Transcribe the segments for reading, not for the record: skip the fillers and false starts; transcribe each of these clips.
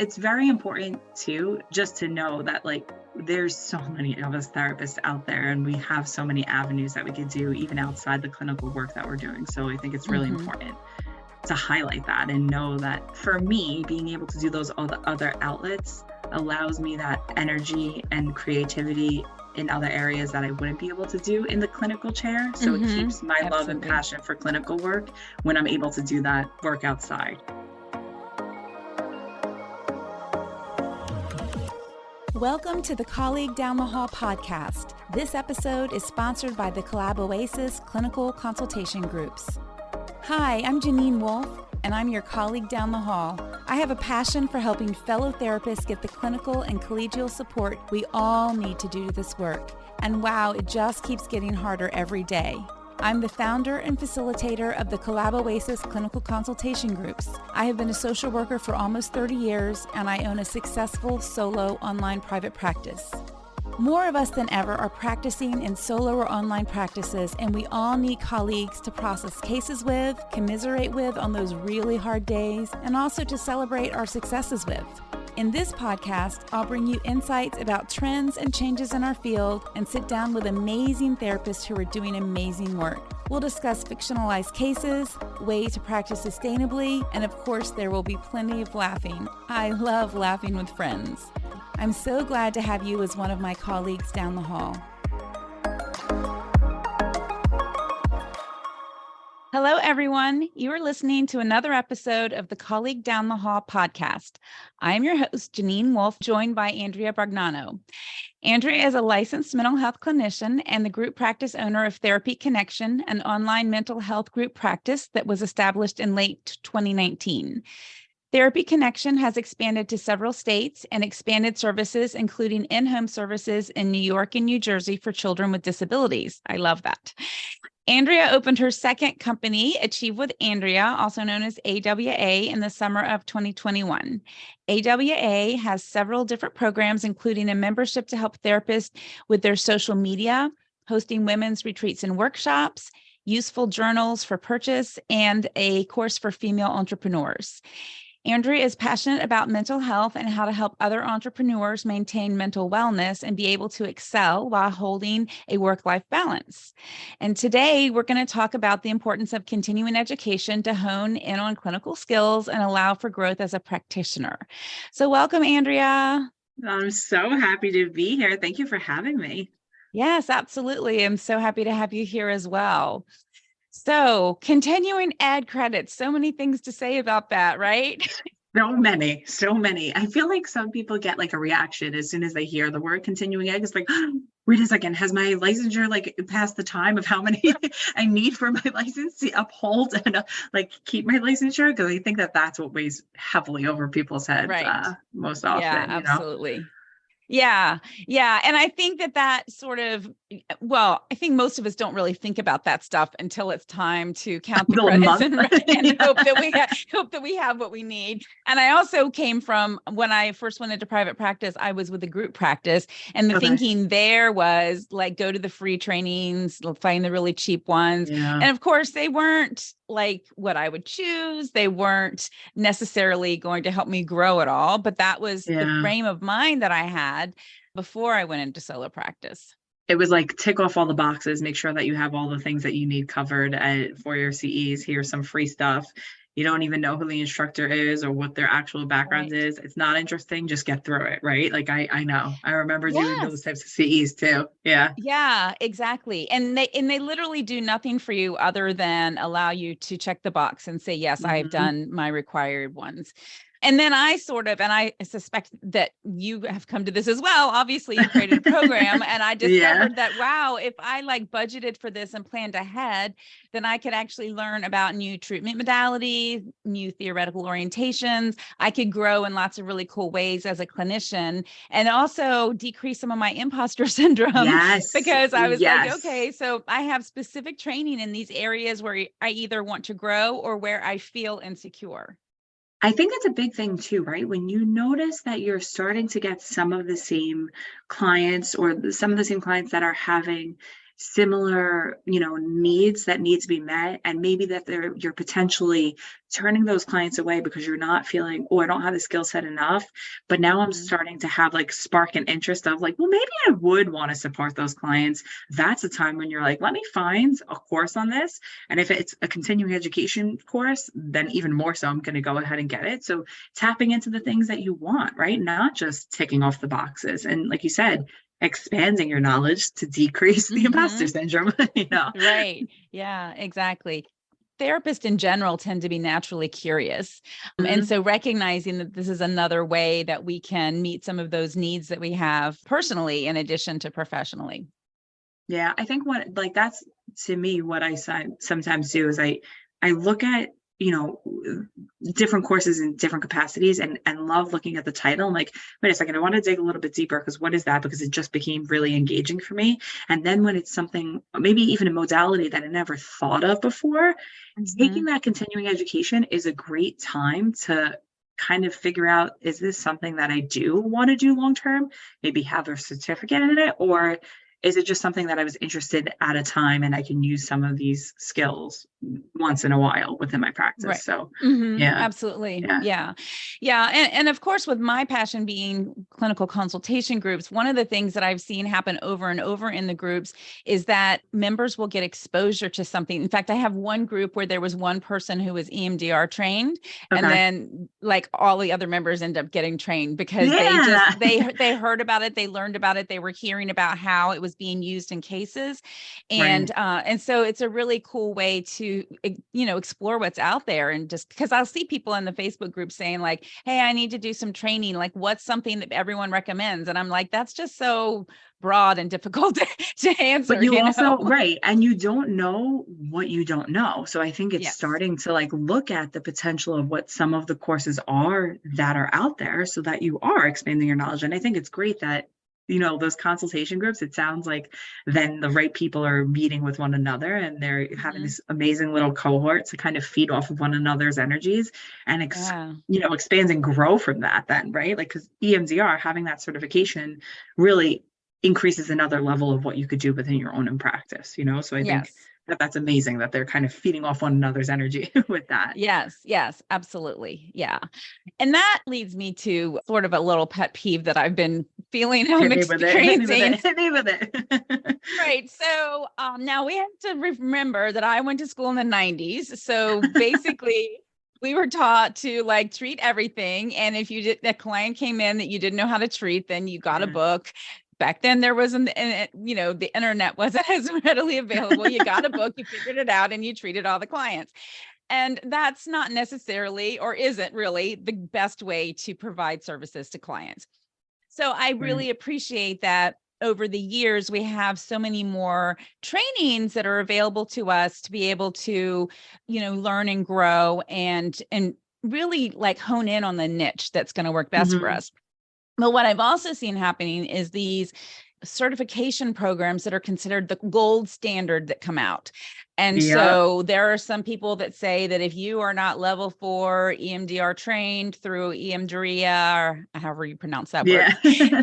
it's very important too, just to know that like there's so many of us therapists out there and we have so many avenues that we could do even outside the clinical work that we're doing. So I think it's really important to highlight that and know that for me, being able to do those other outlets allows me that energy and creativity in other areas that I wouldn't be able to do in the clinical chair. So it keeps my love and passion for clinical work when I'm able to do that work outside. Welcome to the Colleague Down the Hall podcast. This episode is sponsored by the Collab Oasis Clinical Consultation Groups. Hi, I'm Janine Wolf, and I'm your colleague down the hall. I have a passion for helping fellow therapists get the clinical and collegial support we all need to do this work. And wow, it just keeps getting harder every day. I'm the founder and facilitator of the Collab Oasis Clinical Consultation Groups. I have been a social worker for almost 30 years, and I own a successful solo online private practice. More of us than ever are practicing in solo or online practices, and we all need colleagues to process cases with, commiserate with on those really hard days, and also to celebrate our successes with. In this podcast, I'll bring you insights about trends and changes in our field and sit down with amazing therapists who are doing amazing work. We'll discuss fictionalized cases, ways to practice sustainably, and of course, there will be plenty of laughing. I love laughing with friends. I'm so glad to have you as one of my colleagues down the hall. Hello, everyone. You are listening to another episode of the Colleague Down the Hall podcast. I am your host, Janine Wolf, joined by Andrea Brognano. Andrea is a licensed mental health clinician and the group practice owner of Therapy Connection, an online mental health group practice that was established in late 2019. Therapy Connection has expanded to several states and expanded services, including in-home services in New York and New Jersey for children with disabilities. I love that. Andrea opened her second company, Achieve with Andrea, also known as AWA, in the summer of 2021. AWA has several different programs, including a membership to help therapists with their social media, hosting women's retreats and workshops, useful journals for purchase, and a course for female entrepreneurs. Andrea is passionate about mental health and how to help other entrepreneurs maintain mental wellness and be able to excel while holding a work-life balance. And today we're going to talk about the importance of continuing education to hone in on clinical skills and allow for growth as a practitioner. So welcome, Andrea. I'm so happy to be here. Thank you for having me. Yes, absolutely. I'm so happy to have you here as well. So continuing ed credits, so many things to say about that, right? So many. I feel like some people get like a reaction as soon as they hear the word continuing ed. It's like, wait a second, has my licensure like passed the time of how many I need for my license to uphold and like keep my licensure? Because I think that that's what weighs heavily over people's heads most often. Yeah, absolutely. Yeah. And I think that sort of, well, I think most of us don't really think about that stuff until it's time to count the credits and hope that we have what we need. And I also came from, when I first went into private practice, I was with a group practice, and the thinking there was like, go to the free trainings, find the really cheap ones. Yeah. And of course they weren't like what I would choose. They weren't necessarily going to help me grow at all, but that was the frame of mind that I had before I went into solo practice. It was like tick off all the boxes, make sure that you have all the things that you need covered for your CEs. Here's some free stuff. You don't even know who the instructor is or what their actual background is. It's not interesting. Just get through it, right? Like I know. I remember doing those types of CEs too. Yeah. Yeah, exactly. And they literally do nothing for you other than allow you to check the box and say, yes, I've done my required ones. And then I suspect that you have come to this as well. Obviously, you created a program, and I discovered that, wow, if I like budgeted for this and planned ahead, then I could actually learn about new treatment modalities, new theoretical orientations. I could grow in lots of really cool ways as a clinician, and also decrease some of my imposter syndrome. Because I was like, okay, so I have specific training in these areas where I either want to grow or where I feel insecure. I think that's a big thing too, right? When you notice that you're starting to get some of the same clients or some of the same clients that are having similar, needs that need to be met, and maybe that you're potentially turning those clients away because you're not feeling, oh, I don't have the skill set enough, but now I'm starting to have like spark an interest of like, well, maybe I would want to support those clients. That's a time when you're like, let me find a course on this. And if it's a continuing education course, then even more so, I'm going to go ahead and get it. So tapping into the things that you want, right? Not just ticking off the boxes. And like you said, expanding your knowledge to decrease the imposter syndrome, Right. Yeah, exactly. Therapists in general tend to be naturally curious. And so recognizing that this is another way that we can meet some of those needs that we have personally, in addition to professionally. Yeah, I think that's to me what I sometimes do is I look at, different courses in different capacities and love looking at the title. I'm like, wait a second, I want to dig a little bit deeper because what is that? Because it just became really engaging for me. And then when it's something, maybe even a modality that I never thought of before, taking that continuing education is a great time to kind of figure out, is this something that I do want to do long term? Maybe have a certificate in it, or is it just something that I was interested at a time and I can use some of these skills once in a while within my practice? Right. So, Absolutely. Yeah. And of course, with my passion being clinical consultation groups, one of the things that I've seen happen over and over in the groups is that members will get exposure to something. In fact, I have one group where there was one person who was EMDR trained, and then like all the other members end up getting trained because they heard about it, they learned about it, they were hearing about how it was being used in cases. And so it's a really cool way to, explore what's out there. And just because I'll see people in the Facebook group saying like, hey, I need to do some training. Like, what's something that everyone recommends? And I'm like, that's just so broad and difficult to answer. But you also, and you don't know what you don't know. So I think it's starting to like look at the potential of what some of the courses are that are out there so that you are expanding your knowledge. And I think it's great that those consultation groups, it sounds like then the right people are meeting with one another and they're having this amazing little cohort to kind of feed off of one another's energies and, expand and grow from that then, right? Like, because EMDR, having that certification really increases another level of what you could do within your own practice, So I think that's amazing that they're kind of feeding off one another's energy with that. Yes, absolutely. Yeah. And that leads me to sort of a little pet peeve that I've been feeling I'm experiencing. Hit me with it. Right. So now we have to remember that I went to school in the 90s. So basically we were taught to like treat everything. And if a client came in that you didn't know how to treat, then you got a book. Back then there wasn't, the internet wasn't as readily available. You got a book, you figured it out, and you treated all the clients. And that's not necessarily, or isn't really, the best way to provide services to clients. So I really appreciate that over the years, we have so many more trainings that are available to us to be able to, learn and grow and really like hone in on the niche that's going to work best for us. But what I've also seen happening is these certification programs that are considered the gold standard that come out. And so there are some people that say that if you are not level 4 EMDR trained through EMDRIA, or however you pronounce that word,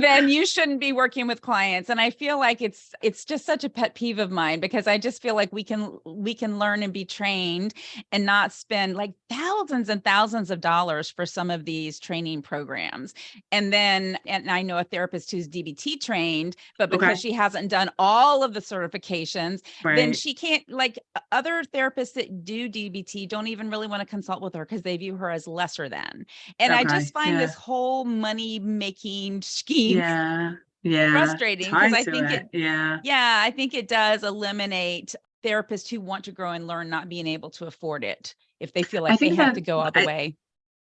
then you shouldn't be working with clients. And I feel like it's just such a pet peeve of mine, because I just feel like we can learn and be trained and not spend like thousands and thousands of dollars for some of these training programs. And I know a therapist who's DBT trained, but because she hasn't done all of the certifications, then she can't, like, other therapists that do DBT don't even really want to consult with her because they view her as lesser than. And I just find this whole money making scheme frustrating, because I think I think it does eliminate therapists who want to grow and learn not being able to afford it if they feel like they have to go all the way.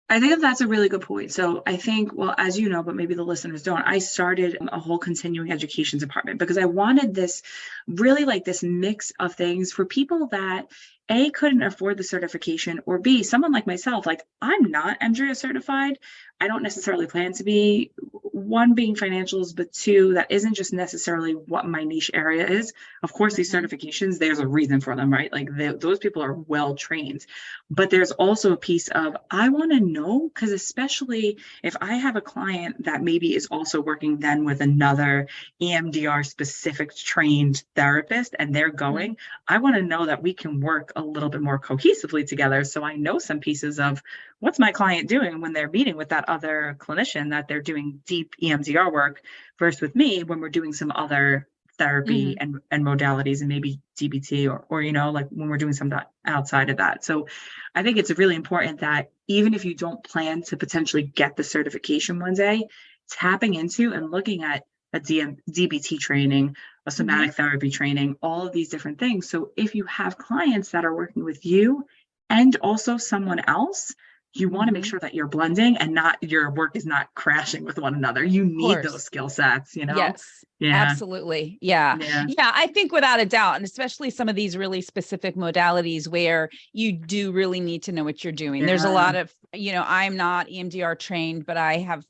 I think that's a really good point. So I think, well, as you know, but maybe the listeners don't, I started a whole continuing education department because I wanted this really like this mix of things for people that A, couldn't afford the certification, or B, someone like myself, like I'm not Andrea certified. I don't necessarily plan to be, one being financials, but two, that isn't just necessarily what my niche area is. Of course, these certifications, there's a reason for them, right? Like those people are well trained, but there's also a piece of, I want to know, because especially if I have a client that maybe is also working then with another EMDR specific trained therapist and they're going, I want to know that we can work a little bit more cohesively together. So I know some pieces of what's my client doing when they're meeting with that other clinician, that they're doing deep EMDR work, versus with me when we're doing some other therapy and modalities, and maybe DBT or like when we're doing something outside of that. So I think it's really important that even if you don't plan to potentially get the certification one day, tapping into and looking at a DBT training, a somatic therapy training, all of these different things. So if you have clients that are working with you and also someone else, you want to make sure that you're blending and not your work is not crashing with one another. You need those skill sets, Yes. Yeah. Absolutely. Yeah. I think without a doubt, and especially some of these really specific modalities where you do really need to know what you're doing. There's a lot of, I'm not EMDR trained, but I have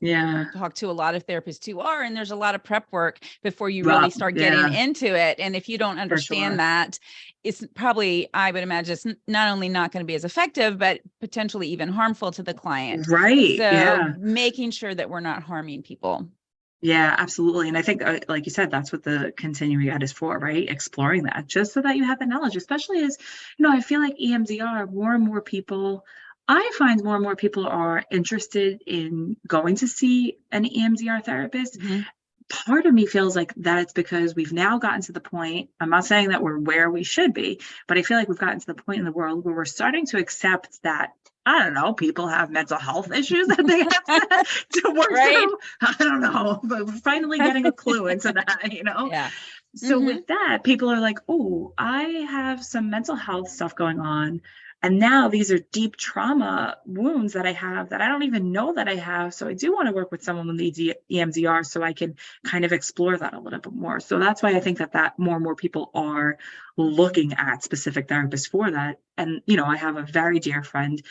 talked to a lot of therapists who are, and there's a lot of prep work before you really start getting into it. And if you don't understand that, it's probably, I would imagine, it's not only not going to be as effective, but potentially even harmful to the client. Right. So making sure that we're not harming people. Yeah, absolutely. And I think, like you said, that's what the continuing ed is for, right? Exploring that, just so that you have the knowledge, especially as, I feel like EMDR, more and more people, I find more and more people are interested in going to see an EMDR therapist. Part of me feels like that it's because we've now gotten to the point, I'm not saying that we're where we should be, but I feel like we've gotten to the point in the world where we're starting to accept that, I don't know, people have mental health issues that they have to work through. I don't know, but we're finally getting a clue into that, So with that, people are like, oh, I have some mental health stuff going on. And now these are deep trauma wounds that I have that I don't even know that I have. So I do want to work with someone with EMDR so I can kind of explore that a little bit more. So that's why I think that more and more people are looking at specific therapists for that. And, I have a very dear friend,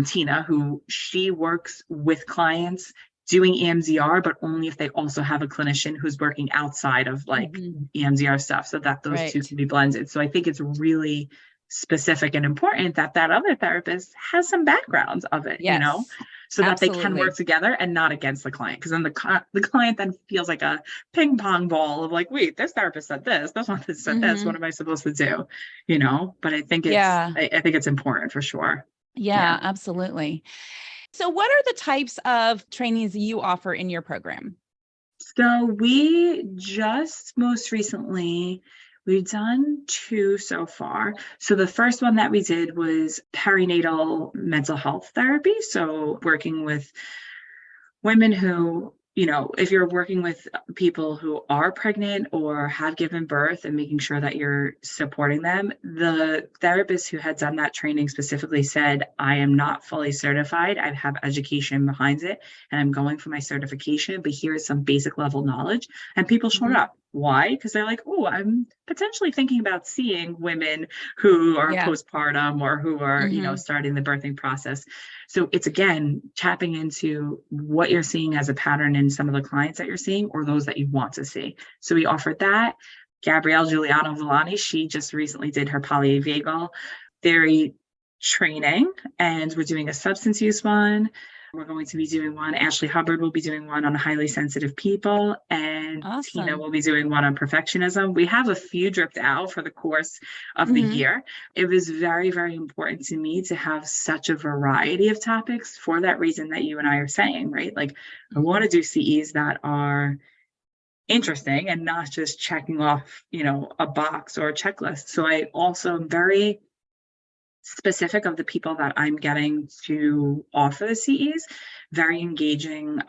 Tina, who she works with clients doing EMDR, but only if they also have a clinician who's working outside of like EMDR stuff, so that those two can be blended. So I think it's really specific and important that other therapist has some background of it, so that they can work together and not against the client. Because then the client then feels like a ping pong ball of like, wait, this therapist said this one said this. What am I supposed to do? But I think it's I think it's important for sure. Yeah, absolutely. So what are the types of trainings you offer in your program? So we just most recently, we've done 2 so far. So the first one that we did was perinatal mental health therapy. So working with women who, if you're working with people who are pregnant or have given birth and making sure that you're supporting them, the therapist who had done that training specifically said, I am not fully certified. I have education behind it and I'm going for my certification, but here's some basic level knowledge. And people showed up. Why? Because they're like, oh, I'm potentially thinking about seeing women who are postpartum or who are, starting the birthing process. So it's, again, tapping into what you're seeing as a pattern in some of the clients that you're seeing or those that you want to see. So we offered that. Gabrielle Giuliano Villani, she just recently did her polyvagal theory training, and we're doing a substance use one. We're going to be doing one. Ashley Hubbard will be doing one on highly sensitive people, and Tina will be doing one on perfectionism. We have a few dripped out for the course of the year. It was very, very important to me to have such a variety of topics for that reason that you and I are saying, right? Like, I want to do CEs that are interesting and not just checking off, a box or a checklist. So I also am very specific of the people that I'm getting to offer the CEs, very engaging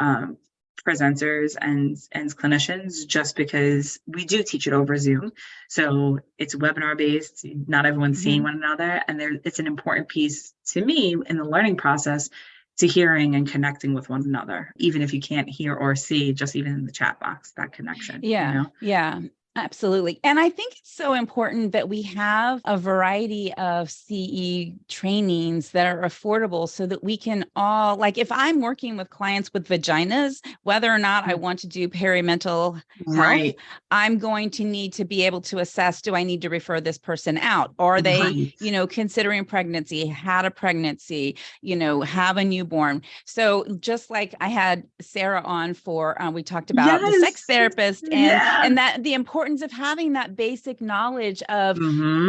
presenters and clinicians, just because we do teach it over Zoom. So it's webinar based, not everyone's seeing one another. And it's an important piece to me in the learning process to hearing and connecting with one another, even if you can't hear or see, just even in the chat box, that connection. Yeah. Absolutely. And I think it's so important that we have a variety of CE trainings that are affordable so that we can all, like if I'm working with clients with vaginas, whether or not I want to do perimental health, Right. I'm going to need to be able to assess, do I need to refer this person out? Are they, Right. considering pregnancy, had a pregnancy, have a newborn? So just like I had Sarah on for, we talked about the sex Yes. therapist Yeah. and that the importance of having that basic knowledge of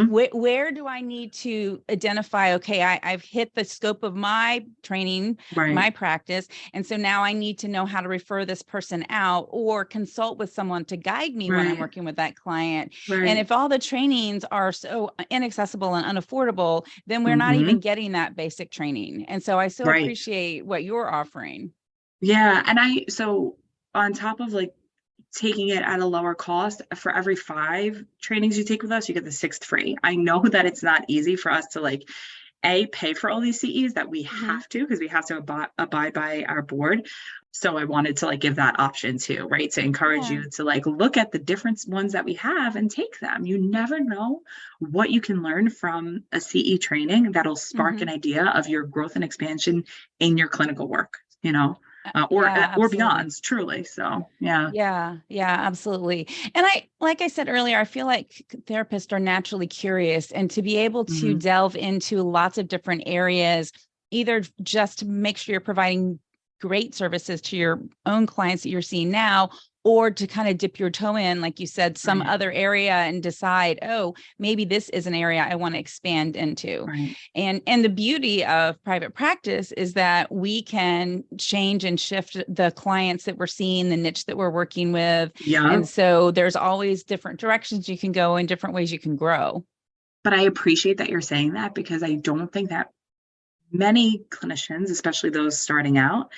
where do I need to identify, okay, I've hit the scope of my training, my practice. And so now I need to know how to refer this person out or consult with someone to guide me when I'm working with that client. And if all the trainings are so inaccessible and unaffordable, then we're not even getting that basic training. And so I so appreciate what you're offering. Yeah. And so on top of like taking it at a lower cost, for every 5 trainings you take with us, you get the 6th free. I know that it's not easy for us to like, pay for all these CEs that we have to, because we have to abide by our board. So I wanted to like give that option too, right? To encourage you to like look at the different ones that we have and take them. You never know what you can learn from a CE training that'll spark an idea of your growth and expansion in your clinical work, or beyond, truly. So Yeah, absolutely. And like I said earlier, I feel like therapists are naturally curious, and to be able to delve into lots of different areas, either just to make sure you're providing great services to your own clients that you're seeing now, or to kind of dip your toe in, like you said, some other area and decide, oh, maybe this is an area I want to expand into. And the beauty of private practice is that we can change and shift the clients that we're seeing, the niche that we're working with. And so there's always different directions you can go and different ways you can grow. But I appreciate that you're saying that, because I don't think that many clinicians, especially those starting out,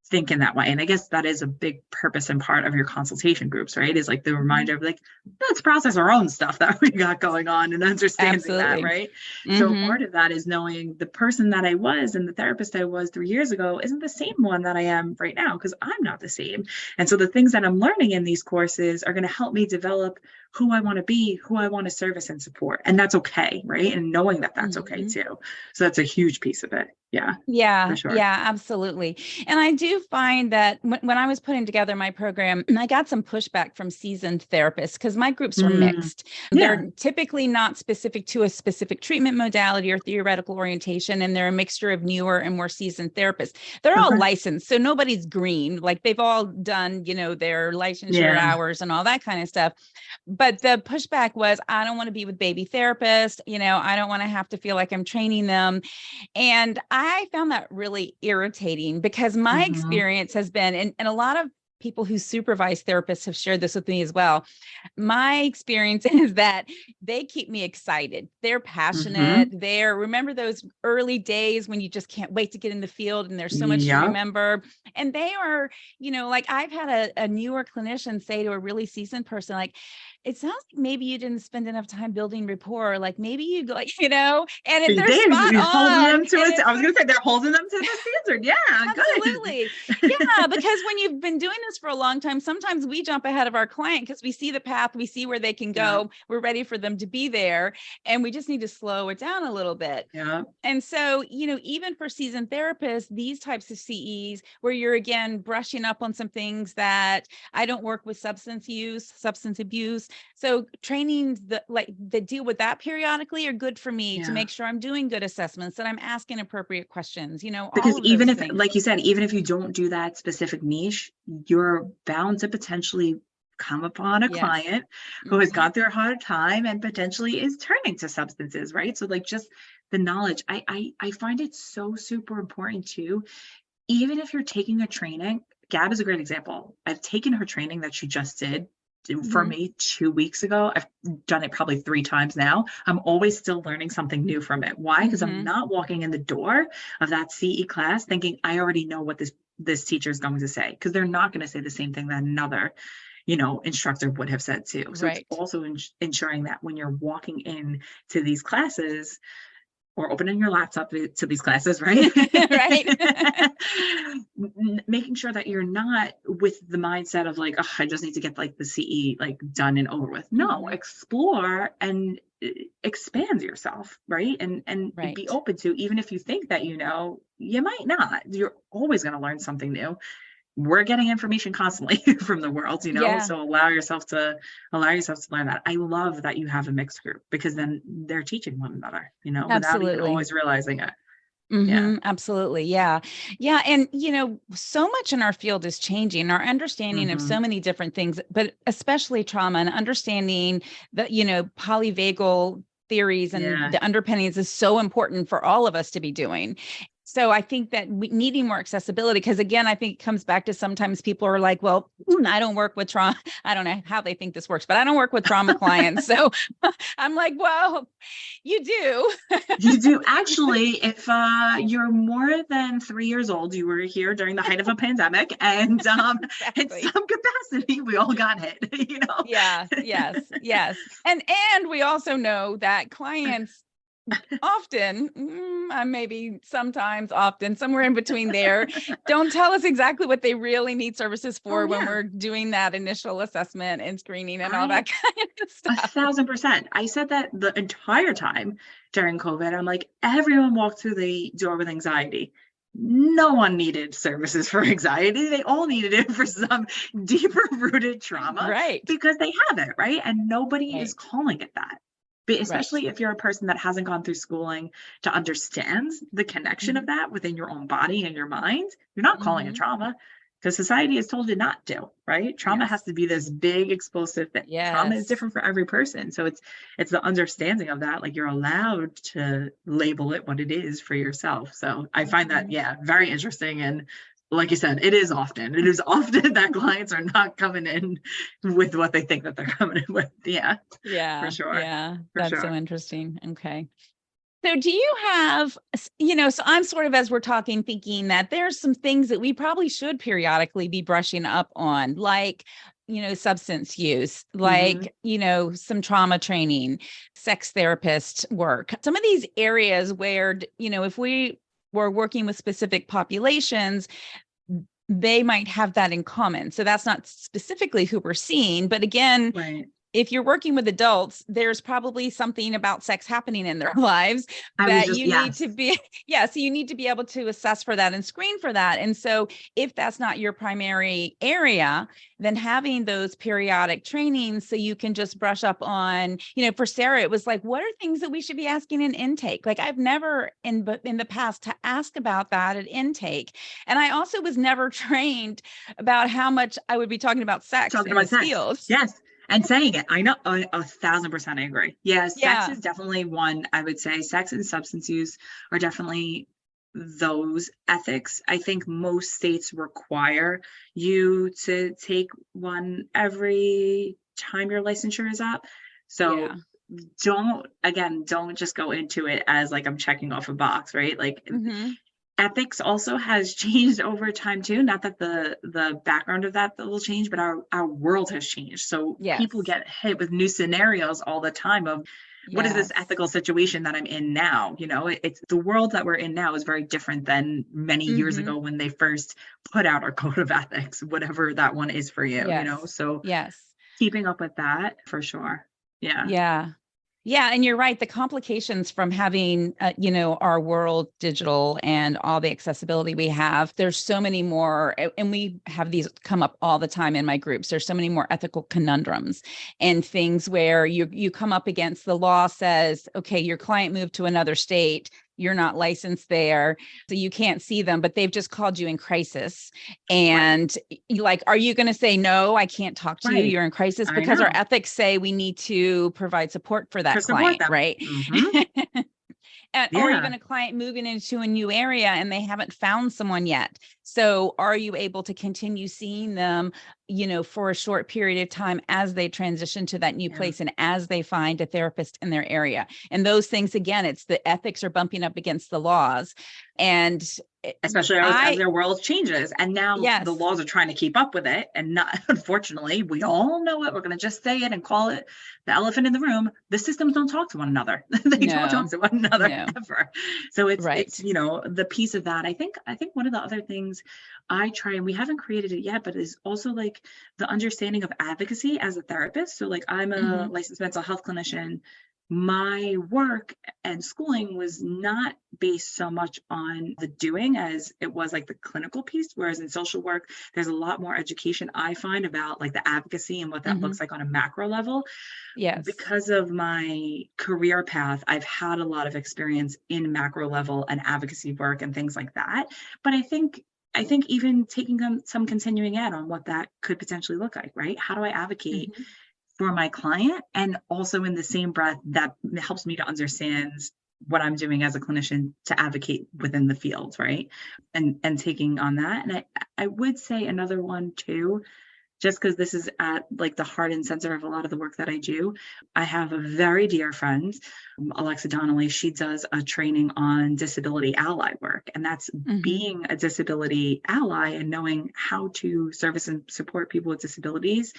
think in that way. And I guess that is a big purpose and part of your consultation groups, right? Is like the reminder of like, let's process our own stuff that we got going on and understanding that, right? So part of that is knowing the person that I was and the therapist I was 3 years ago isn't the same one that I am right now, because I'm not the same. And so the things that I'm learning in these courses are going to help me develop who I want to be, who I want to service and support. And that's okay, right? And knowing that that's okay too. So that's a huge piece of it. Yeah, for sure. absolutely. And I do find that when I was putting together my program, I got some pushback from seasoned therapists because my groups are mixed. They're typically not specific to a specific treatment modality or theoretical orientation, and they're a mixture of newer and more seasoned therapists. They're all licensed, so nobody's green. Like they've all done, their licensure hours and all that kind of stuff. But the pushback was, I don't want to be with baby therapists. I don't want to have to feel like I'm training them. And I found that really irritating, because my experience has been, and a lot of people who supervise therapists have shared this with me as well. My experience is that they keep me excited. They're passionate. Remember those early days when you just can't wait to get in the field and there's so much to remember. And they are, like I've had a newer clinician say to a really seasoned person, like, it sounds like maybe you didn't spend enough time building rapport. Like maybe you go, and if they're spot on, holding them to it. I was going to say they're holding them to the standard. Yeah, absolutely. Yeah, because when you've been doing this for a long time, sometimes we jump ahead of our client because we see the path, we see where they can go. We're ready for them to be there, and we just need to slow it down a little bit. And so, even for seasoned therapists, these types of CEs where you're again brushing up on some things that I don't work with substance abuse. So trainings that deal with that periodically are good for me to make sure I'm doing good assessments, that I'm asking appropriate questions, because all of even those if, things. like you said, even if you don't do that specific niche, you're bound to potentially come upon a client who has gone through a hard time and potentially is turning to substances, right? So like just the knowledge, I find it so super important too. Even if you're taking a training, Gab is a great example. I've taken her training that she just did for me 2 weeks ago. I've done it probably 3 times now. I'm always still learning something new from it. Why? Because I'm not walking in the door of that CE class thinking I already know what this teacher is going to say, because they're not going to say the same thing that another instructor would have said too. So it's also ensuring that when you're walking in to these classes, or opening your laptop to these classes, right? Right. Making sure that you're not with the mindset of like, oh, I just need to get like the CE like done and over with. No, Mhm. explore and expand yourself, right? And be Right. open to, even if you think that you know, you might not. You're always going to learn something new. We're getting information constantly from the world, you know, Yeah, so allow yourself to learn that. I love that you have a mixed group, because then they're teaching one another, you know, without even absolutely. always realizing it. Yeah. Absolutely. Yeah. Yeah. And, so much in our field is changing our understanding of so Hmm. many different things, but especially trauma and understanding that, polyvagal theories and Yeah. the underpinnings is so important for all of us to be doing. So I think that we needing more accessibility, because again, I think it comes back to sometimes people are like, well, I don't work with trauma. I don't know how they think this works, but I don't work with trauma clients. So I'm like, well, you do. You do actually. If you're more than 3 years old, you were here during the height of a pandemic, and in Exactly. some capacity, we all got hit. You know. Yeah, yes, yes. And we also know that clients often, maybe sometimes, often, somewhere in between there, don't tell us exactly what they really need services Oh for when yeah. we're doing that initial assessment and screening and all I that kind of A stuff. 1000%. I said that the entire time during COVID. I'm like, everyone walked through the door with anxiety. No one needed services for anxiety. They all needed it for some deeper rooted trauma, Right, because they have it, right? And nobody is right, calling it that. But right. especially if you're a person that hasn't gone through schooling to understand the connection of Hmm. that within your own body and your mind, you're not calling it Hmm. trauma, because society has told you not to, right? Trauma has Yes, to be this big explosive thing. Trauma is yes. different for every person. So it's the understanding of that. Like, you're allowed to label it what it is for yourself. So I find that, Mhm. yeah, very interesting. And like you said, it is often that clients are not coming in with what they think that they're coming in with. Yeah, for Yeah, sure. yeah. For That's so sure. interesting. Okay. So do you have, so I'm sort of, as we're talking, thinking that there's some things that we probably should periodically be brushing up on, like, substance use, Hmm. like, some trauma training, sex therapist work, some of these areas where, if we were working with specific populations, they might have that in common. So that's not specifically who we're seeing. But again, Right. if you're working with adults, there's probably something about sex happening in their lives I was that just, you need yes. to be, yeah, so you need to be able to assess for that and screen for that. And so if that's not your primary area, then having those periodic trainings so you can just brush up on, for Sarah, it was like, what are things that we should be asking in intake? Like I've never in the past to ask about that at intake. And I also was never trained about how much I would be talking about sex Talking in about this sex. field. Yes. And saying it. I know, 1,000% I agree. Yeah, sex Yeah. is definitely one. I would say sex and substance use are definitely those ethics. I think most states require you to take one every time your licensure is up. So Yeah. don't just go into it as like I'm checking off a box, right? Like, Mhm. ethics also has changed over time too. Not that the background of that will change, but our world has changed. So people Yes. get hit with new scenarios all the time of, what is this Yes. ethical situation that I'm in now? You know, it's the world that we're in now is very different than many years Mhm. ago when they first put out our code of ethics, whatever that one is for you, you know? Yes. So Yes. keeping up with that for sure. Yeah. Yeah. Yeah, and you're right. The complications from having, our world digital and all the accessibility we have, there's so many more, and we have these come up all the time in my groups. There's so many more ethical conundrums and things where you come up against the law says, okay, your client moved to another state, you're not licensed there, so you can't see them, but they've just called you in crisis. Right. And like, are you going to say, no, I can't talk to you, Right. you're in crisis? I Because our know. ethics say we need to provide support for To that support client, them. right? Hmm. Or Yeah. even a client moving into a new area and they haven't found someone yet. So are you able to continue seeing them, for a short period of time as they transition to that new place and as they find a therapist in their area. And those things, again, it's the ethics are bumping up against the laws. And especially as their world changes. And now the yes, laws are trying to keep up with it. And not, unfortunately, we all know it. We're going to just say it and call it the elephant in the room. The systems don't talk to one another. They don't talk to one another ever. So it's, the piece of that. I think one of the other things I try, and we haven't created it yet, but is also like the understanding of advocacy as a therapist. So like I'm a licensed mental health clinician. My work and schooling was not based so much on the doing as it was like the clinical piece. Whereas in social work, there's a lot more education I find about like the advocacy and what that looks like on a macro level. Yes. Because of my career path, I've had a lot of experience in macro level and advocacy work and things like that. But I think even taking some continuing ed on what that could potentially look like, right? How do I advocate for my client, and also in the same breath that helps me to understand what I'm doing as a clinician to advocate within the field, right? And taking on that. And I would say another one too, just because this is at like the heart and center of a lot of the work that I do. I have a very dear friend, Alexa Donnelly. She does a training on disability ally work, and that's being a disability ally and knowing how to service and support people with disabilities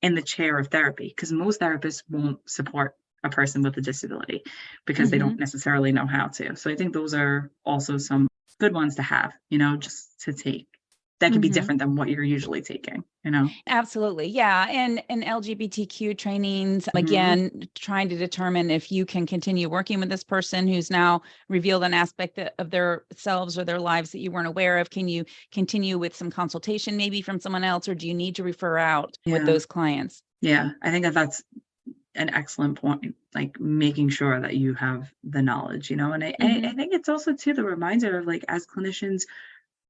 in the chair of therapy, because most therapists won't support a person with a disability because they don't necessarily know how to. So I think those are also some good ones to have, just to take. That could be different than what you're usually taking, Absolutely. Yeah. And LGBTQ trainings, again, trying to determine if you can continue working with this person who's now revealed an aspect of their selves or their lives that you weren't aware of. Can you continue with some consultation maybe from someone else, or do you need to refer out with those clients? Yeah, I think that's an excellent point, like making sure that you have the knowledge, and I think it's also too the reminder of like, as clinicians,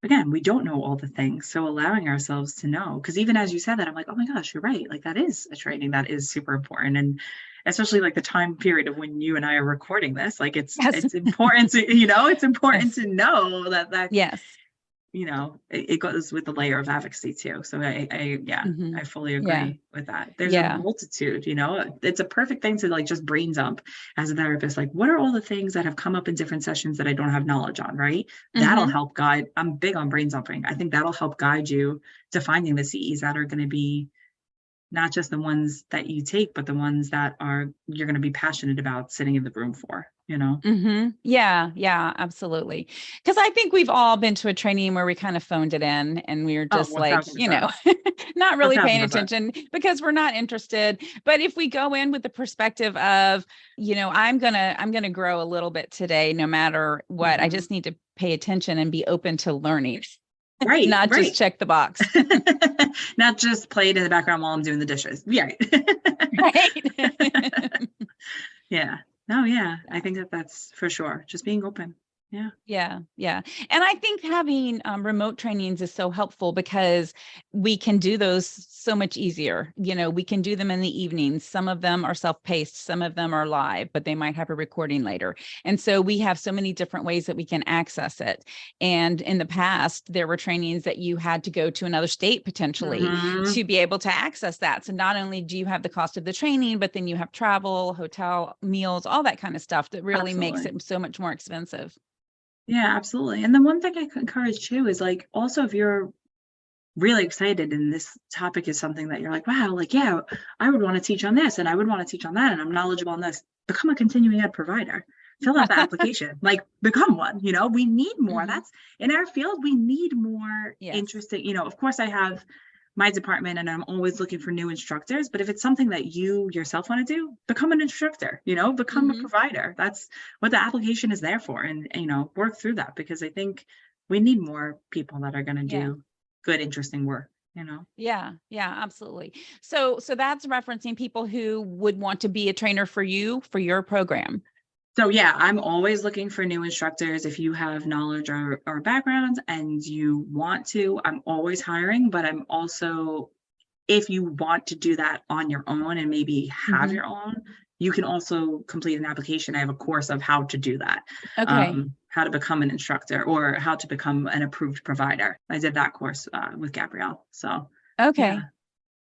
again, we don't know all the things. So allowing ourselves to know, because even as you said that, I'm like, oh my gosh, you're right. Like that is a training that is super important. And especially like the time period of when you and I are recording this, like it's important to, it's important to know that it goes with the layer of advocacy too. So I fully agree with that. There's a multitude, it's a perfect thing to like just brain dump as a therapist. Like, what are all the things that have come up in different sessions that I don't have knowledge on, right? That'll help guide. I'm big on brain dumping. I think that'll help guide you to finding the CEs that are going to be not just the ones that you take, but the ones that you're going to be passionate about sitting in the room for. Yeah, absolutely. Because I think we've all been to a training where we kind of phoned it in and we were just like, not really paying attention because we're not interested. But if we go in with the perspective of, I'm gonna grow a little bit today, no matter what, I just need to pay attention and be open to learning. Right. Not just check the box. Not just play it in the background while I'm doing the dishes. Yeah. Right. Yeah. No, yeah. I think that's for sure. Just being open. Yeah. Yeah. And I think having remote trainings is so helpful because we can do those so much easier. We can do them in the evenings. Some of them are self-paced, some of them are live, but they might have a recording later. And so we have so many different ways that we can access it. And in the past, there were trainings that you had to go to another state potentially to be able to access that. So not only do you have the cost of the training, but then you have travel, hotel, meals, all that kind of stuff that really makes it so much more expensive. Yeah, absolutely. And the one thing I could encourage too is like, also if you're really excited and this topic is something that you're like, wow, like, yeah, I would want to teach on this and I would want to teach on that. And I'm knowledgeable on this. Become a continuing ed provider. Fill out the application, like become one, we need more. That's in our field. We need more interesting, of course I have my department and I'm always looking for new instructors, but if it's something that you yourself want to do, become an instructor, become a provider. That's what the application is there for. And, work through that, because I think we need more people that are going to do good, interesting work, Yeah, absolutely. So that's referencing people who would want to be a trainer for you, for your program. So yeah, I'm always looking for new instructors. If you have knowledge or background and you want to, I'm always hiring, but I'm also, if you want to do that on your own and maybe have your own, you can also complete an application. I have a course of how to do that. Okay. How to become an instructor or how to become an approved provider. I did that course with Gabrielle. So okay.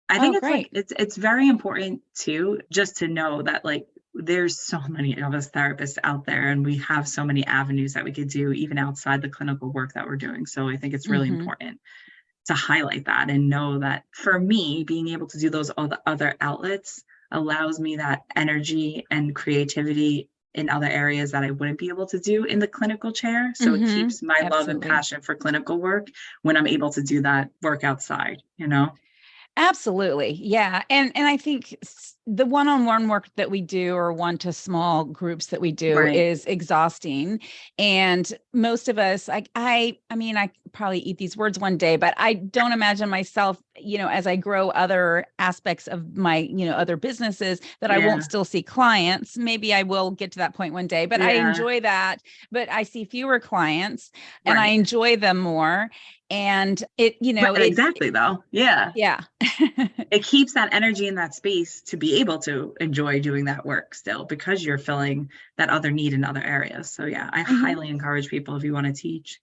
I Oh, think it's like great. it's very important too, just to know that like there's so many of us therapists out there and we have so many avenues that we could do even outside the clinical work that we're doing. So I think it's really Hmm. important to highlight that and know that for me, being able to do those all the other outlets allows me that energy and creativity in other areas that I wouldn't be able to do in the clinical chair. So it Hmm. keeps my love and Absolutely. passion for clinical work when I'm able to do that work outside, you know? Absolutely. Yeah. And I think the one-on-one work that we do or one to small groups that we do Right. is exhausting. And most of us, I mean, I probably eat these words one day, but I don't imagine myself, as I grow other aspects of my, other businesses that I won't Yeah. still see clients. Maybe I will get to that point one day, but I Yeah. enjoy that. But I see fewer clients and I Right. enjoy them more. And it, Right. Exactly though. Yeah. yeah. It keeps that energy in that space to be able to enjoy doing that work still because you're filling that other need in other areas. So yeah, I Mhm, highly encourage people if you want to teach.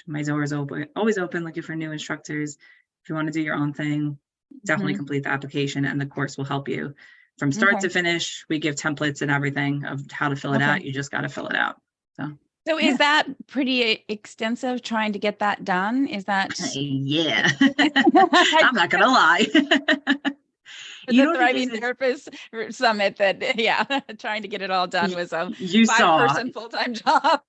My door is open, always open, looking for new instructors. If you want to do your own thing, definitely mhm. complete the application and the course will help you from start Okay. to finish. We give templates and everything of how to fill it out. Okay. You just got to fill it out. So So is yeah. that pretty extensive trying to get that done? Is that Yeah. I I'm not gonna lie. for You the know what it is? Thriving Therapist Summit that yeah, trying to get it all done was a You saw, five-person full-time job.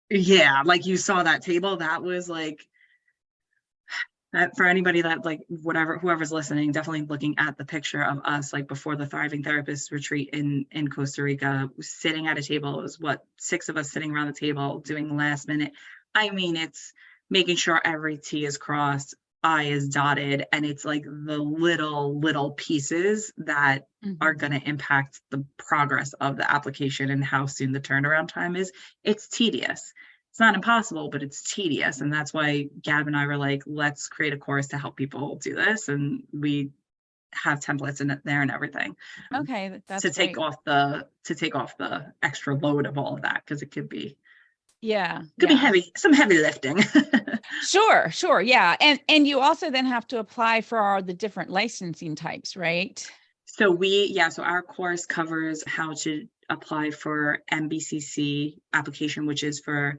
yeah, like you saw that table. That was like that for anybody that like whatever whoever's listening, definitely looking at the picture of us like before the Thriving Therapist retreat in Costa Rica, sitting at a table. It was what, 6 of us sitting around the table doing last minute. I mean, it's making sure every T is crossed, I is dotted, and it's like the little pieces that are Mhm. going to impact the progress of the application and how soon the turnaround time is. It's tedious. It's not impossible, but it's tedious. And that's why Gab and I were like, let's create a course to help people do this. And we have templates in it there and everything Okay, to that's take great. off the extra load of all of that because it Yeah, could be yeah. heavy, some heavy lifting. Sure, sure. Yeah. And you also then have to apply for all the different licensing types, right? So our course covers how to apply for MBCC application, which is for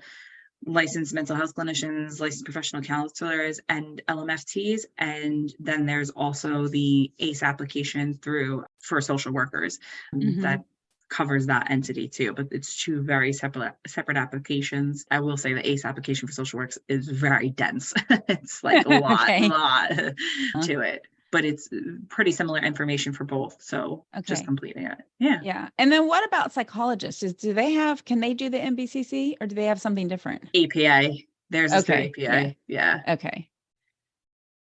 licensed mental health clinicians, licensed professional counselors, and LMFTs. And then there's also the ACE application for social workers Hmm. that covers that entity too. But it's two very separate applications. I will say the ACE application for social works is very dense. It's like a Okay. lot Uh, to it. But it's pretty similar information for both. So just Okay. completing it. Yeah. Yeah. And then what about psychologists? Can they do the MBCC or do they have something different? APA. Theirs is through Okay. Yeah. APA. Yeah. Okay.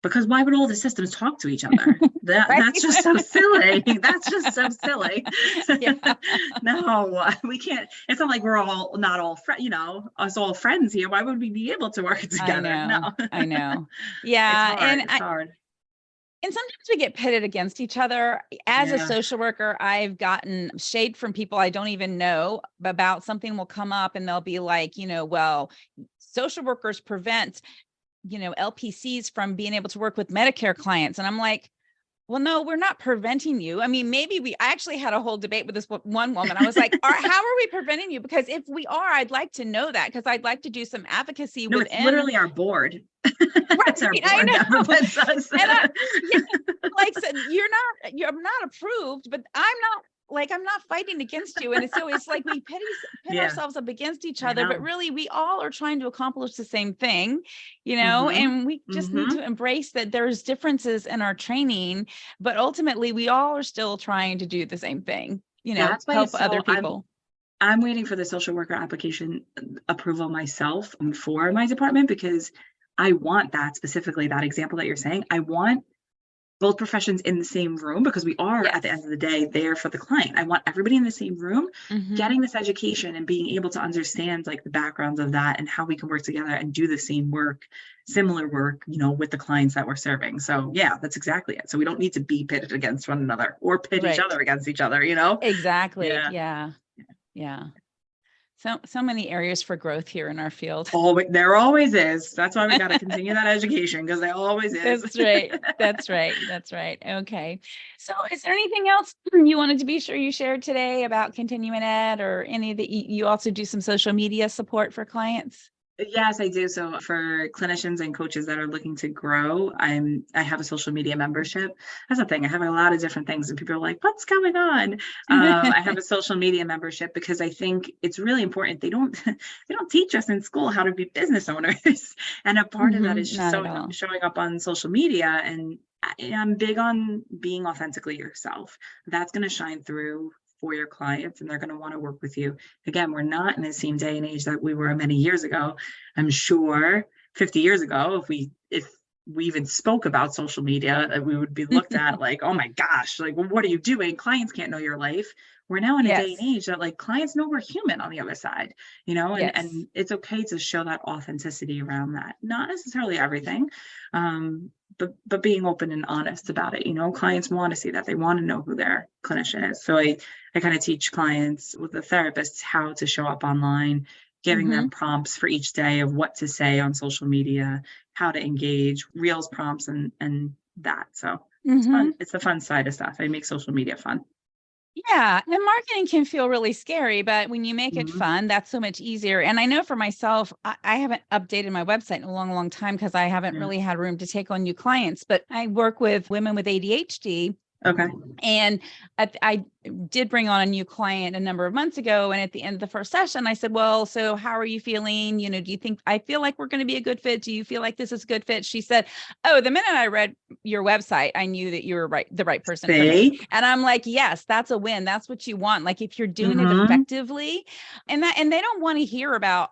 Because why would all the systems talk to each other? Right. That's just so silly. That's just so silly. Yeah. No, we can't. It's not like we're all not all us all friends here. Why would we be able to work I together? No. know. I know. It's Yeah. hard. It's hard. And sometimes we get pitted against each other. As a Yeah. social worker, I've gotten shade from people I don't even know about something will come up and they'll be like, well, social workers prevent, LPCs from being able to work with Medicare clients. And I'm like, well, no, we're not preventing you. I mean, I actually had a whole debate with this one woman. I was like, how are we preventing you? Because if we are, I'd like to know that because I'd like to do some advocacy No, it's within. literally our board. It's our Right, I board that know. prevents us. And yeah, like said, you're not approved, but I'm not fighting against you. And so it's like we pit Yeah, ourselves up against each I other, but know. really we all are trying to accomplish the same thing, Mm-hmm. and we just need Mm-hmm. to embrace that there's differences in our training, but ultimately we all are still trying to do the same thing, That's why help it's other so people. I'm waiting for the social worker application approval myself for my department because I want that specifically, that example that you're saying. I want both professions in the same room because we are at the end Yes. of the day there for the client. I want everybody in the same room Hmm. getting this education and being able to understand like the backgrounds of that and how we can work together and do the same work, similar work, with the clients that we're serving. So yeah, that's exactly it. So we don't need to be pitted against one another or pit each Right. other against each other. Exactly. Yeah. Yeah. Yeah. So many areas for growth here in our field. Oh, there always is. That's why we got to continue that education, because there always is. That's right. That's right. That's right. Okay. So is there anything else you wanted to be sure you shared today about continuing ed, or any that you also do some social media support for clients? Yes, I do. So for clinicians and coaches that are looking to grow, I have a social media membership. That's the thing. I have a lot of different things, and people are like, "What's going on?" I have a social media membership because I think it's really important. They don't they don't teach us in school how to be business owners, and a part of that is just Not at all. showing up on social media. And I'm big on being authentically yourself. That's going to shine through for your clients, and they're going to want to work with you. Again, we're not in the same day and age that we were many years ago. I'm sure 50 years ago, if we even spoke about social media, that we would be looked at like, oh my gosh, like, well, what are you doing? Clients can't know your life. We're now in a day Yes. and age that like clients know we're human on the other side, and Yes. it's okay to show that authenticity around that. Not necessarily everything, but being open and honest about it. Clients want to see that. They want to know who their clinician is. So I kind of teach clients with the therapists how to show up online, giving them prompts for each day of what to say on social media, how to engage, reels prompts, and that. So it's fun. It's the fun side of stuff. I make social media fun. Yeah, and marketing can feel really scary, but when you make it fun, that's so much easier. And I know for myself, I haven't updated my website in a long, long time because I haven't really had room to take on new clients. But I work with women with ADHD. Okay. And I did bring on a new client a number of months ago. And at the end of the first session, I said, well, so how are you feeling? Do you think I feel like we're going to be a good fit? Do you feel like this is a good fit? She said, oh, the minute I read your website, I knew that you were the right person for me. And I'm like, yes, that's a win. That's what you want. Like if you're doing it effectively, and they don't want to hear about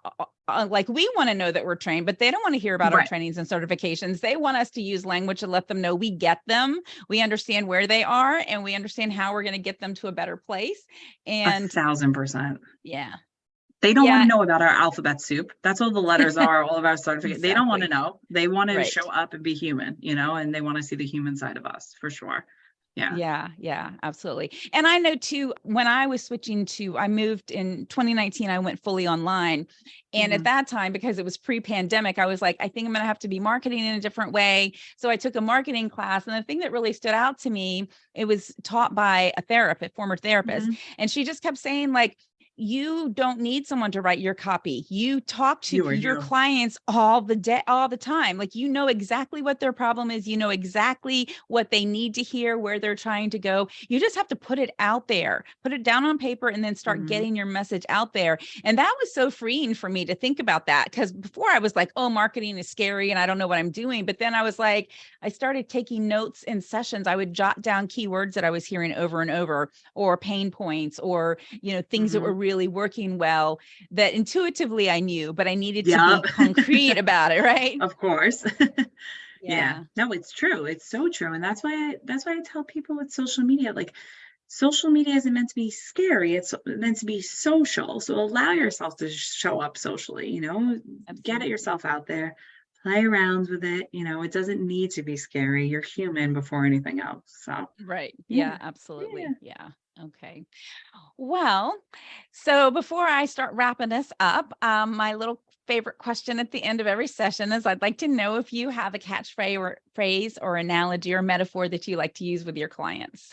like we want to know that we're trained, but they don't want to hear about our trainings and certifications. They want us to use language to let them know we get them. We understand where they are, and we understand how we're going to get them to a better place. And 1,000%. Yeah. They don't want to know about our alphabet soup. That's all the letters are, all of our certificates. They don't want to know. They want to show up and be human, and they want to see the human side of us for sure. Yeah, absolutely. And I know too, when I was I moved in 2019, I went fully online. And at that time, because it was pre-pandemic, I was like, I think I'm going to have to be marketing in a different way. So I took a marketing class. And the thing that really stood out to me, it was taught by a former therapist. And she just kept saying like, you don't need someone to write your copy. You talk to your clients all the time. Like, you know exactly what their problem is. You know exactly what they need to hear, where they're trying to go. You just have to put it out there, put it down on paper, and then start getting your message out there. And that was so freeing for me to think about that. Because before I was like, oh, marketing is scary and I don't know what I'm doing. But then I was like, I started taking notes in sessions. I would jot down keywords that I was hearing over and over, or pain points, or, things that were really working well, that intuitively I knew, but I needed to be concrete about it. Right. Of course. Yeah. No, it's true. It's so true. And that's why I tell people with social media, like, social media isn't meant to be scary. It's meant to be social. So allow yourself to show up socially, get it yourself out there, play around with it. It doesn't need to be scary. You're human before anything else. So, right. Yeah, absolutely. Yeah. Okay. Well, so before I start wrapping this up, my little favorite question at the end of every session is I'd like to know if you have a catchphrase or analogy or metaphor that you like to use with your clients.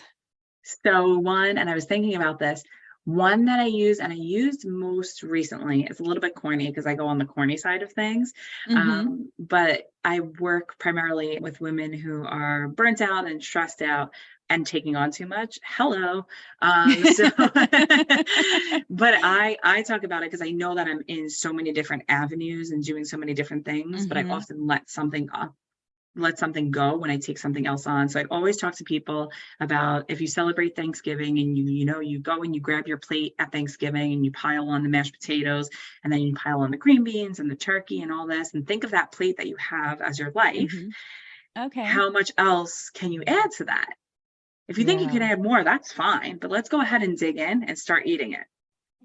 So and I was thinking about this, one that I use and I used most recently, it's a little bit corny because I go on the corny side of things. But I work primarily with women who are burnt out and stressed out and taking on too much. Hello. But I talk about it because I know that I'm in so many different avenues and doing so many different things, but I often let something go when I take something else on. So I always talk to people about, if you celebrate Thanksgiving and you go and you grab your plate at Thanksgiving and you pile on the mashed potatoes, and then you pile on the green beans and the turkey and all this, and think of that plate that you have as your life. Okay. How much else can you add to that? If you think you can add more, that's fine, but let's go ahead and dig in and start eating it.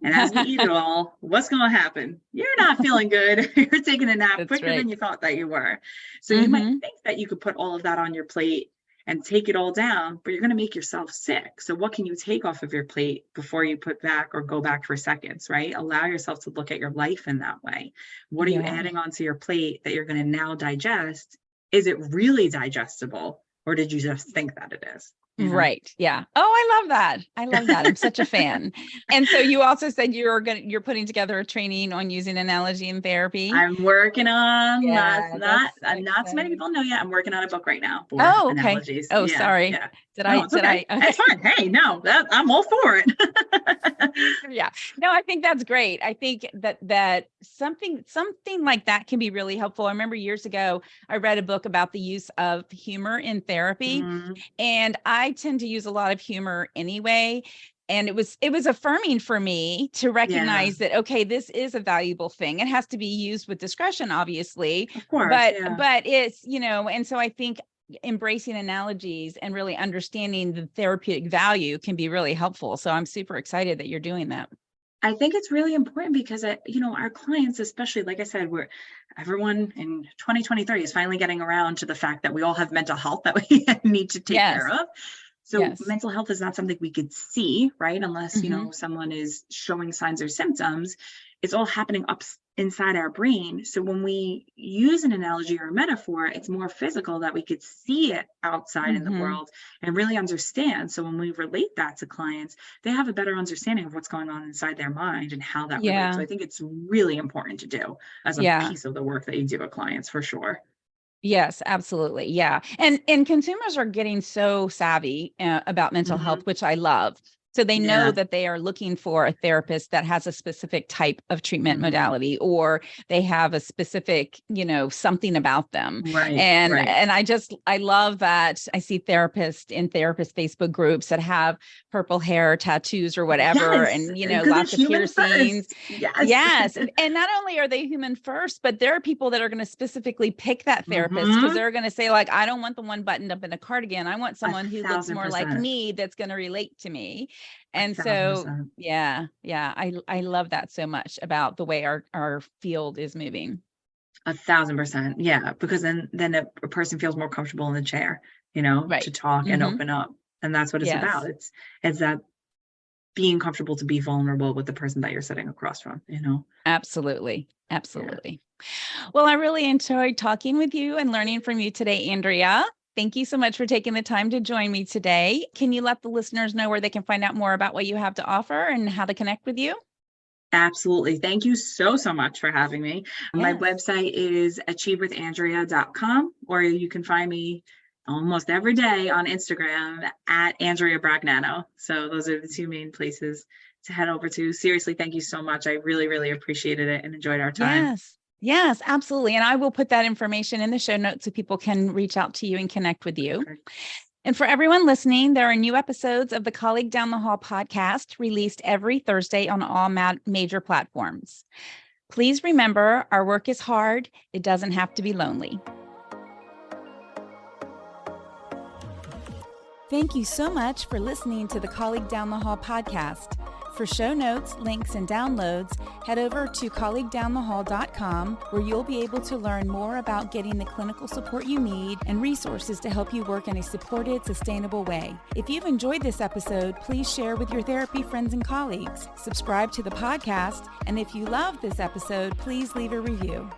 And as we eat it all, what's going to happen? You're not feeling good. You're taking a nap quicker than you thought that you were. So you might think that you could put all of that on your plate and take it all down, but you're going to make yourself sick. So what can you take off of your plate before you put back or go back for seconds, right? Allow yourself to look at your life in that way. What are you adding onto your plate that you're going to now digest? Is it really digestible, or did you just think that it is? Right. Yeah. Oh, I love that. I love that. I'm such a fan. And so you also said you're putting together a training on using analogy in therapy. I'm working on, Yeah, not so many people know yet. I'm working on a book right now for analogies. Oh, sorry. Yeah. Did No, I? it's okay. It's fine. Hey, no, I'm all for it. Yeah. No, I think that's great. I think that something like that can be really helpful. I remember years ago, I read a book about the use of humor in therapy, and I tend to use a lot of humor anyway. And it was affirming for me to recognize that, okay, this is a valuable thing. It has to be used with discretion, obviously, of course, but it's, and so I think embracing analogies and really understanding the therapeutic value can be really helpful. So I'm super excited that you're doing that. I think it's really important because, our clients, especially, like I said, everyone in 2023 is finally getting around to the fact that we all have mental health that we need to take care of. So mental health is not something we could see, right? Unless, someone is showing signs or symptoms. It's all happening up inside our brain. So when we use an analogy or a metaphor, it's more physical, that we could see it outside in the world and really understand. So when we relate that to clients, they have a better understanding of what's going on inside their mind and how that relates. So I think it's really important to do as a piece of the work that you do with clients, for sure. Yes, absolutely. Yeah. And consumers are getting so savvy about mental health, which I love. So they know that they are looking for a therapist that has a specific type of treatment modality, or they have a specific, something about them. And I love that I see therapists in therapist Facebook groups that have purple hair, tattoos or whatever, and, lots of piercings. Yes. And not only are they human first, but there are people that are going to specifically pick that therapist because they're going to say, like, I don't want the one buttoned up in a cardigan. I want someone who looks more like me, that's going to relate to me. And so, I love that so much about the way our field is moving. 1,000%. Yeah. Because then a person feels more comfortable in the chair, to talk and open up. And that's what it's about. It's that being comfortable to be vulnerable with the person that you're sitting across from, Absolutely. Absolutely. Yeah. Well, I really enjoyed talking with you and learning from you today, Andrea. Thank you so much for taking the time to join me today. Can you let the listeners know where they can find out more about what you have to offer and how to connect with you? Absolutely. Thank you so much for having me. Yes. My website is achievewithandrea.com, or you can find me almost every day on Instagram at Andrea Brognano. So those are the two main places to head over to. Seriously, thank you so much. I really, really appreciated it and enjoyed our time. Yes, absolutely. And I will put that information in the show notes so people can reach out to you and connect with you. Okay. And for everyone listening, there are new episodes of the Colleague Down the Hall podcast released every Thursday on all major platforms. Please remember, our work is hard. It doesn't have to be lonely. Thank you so much for listening to the Colleague Down the Hall podcast. For show notes, links, and downloads, head over to colleaguedownthehall.com, where you'll be able to learn more about getting the clinical support you need and resources to help you work in a supported, sustainable way. If you've enjoyed this episode, please share with your therapy friends and colleagues. Subscribe to the podcast, and if you love this episode, please leave a review.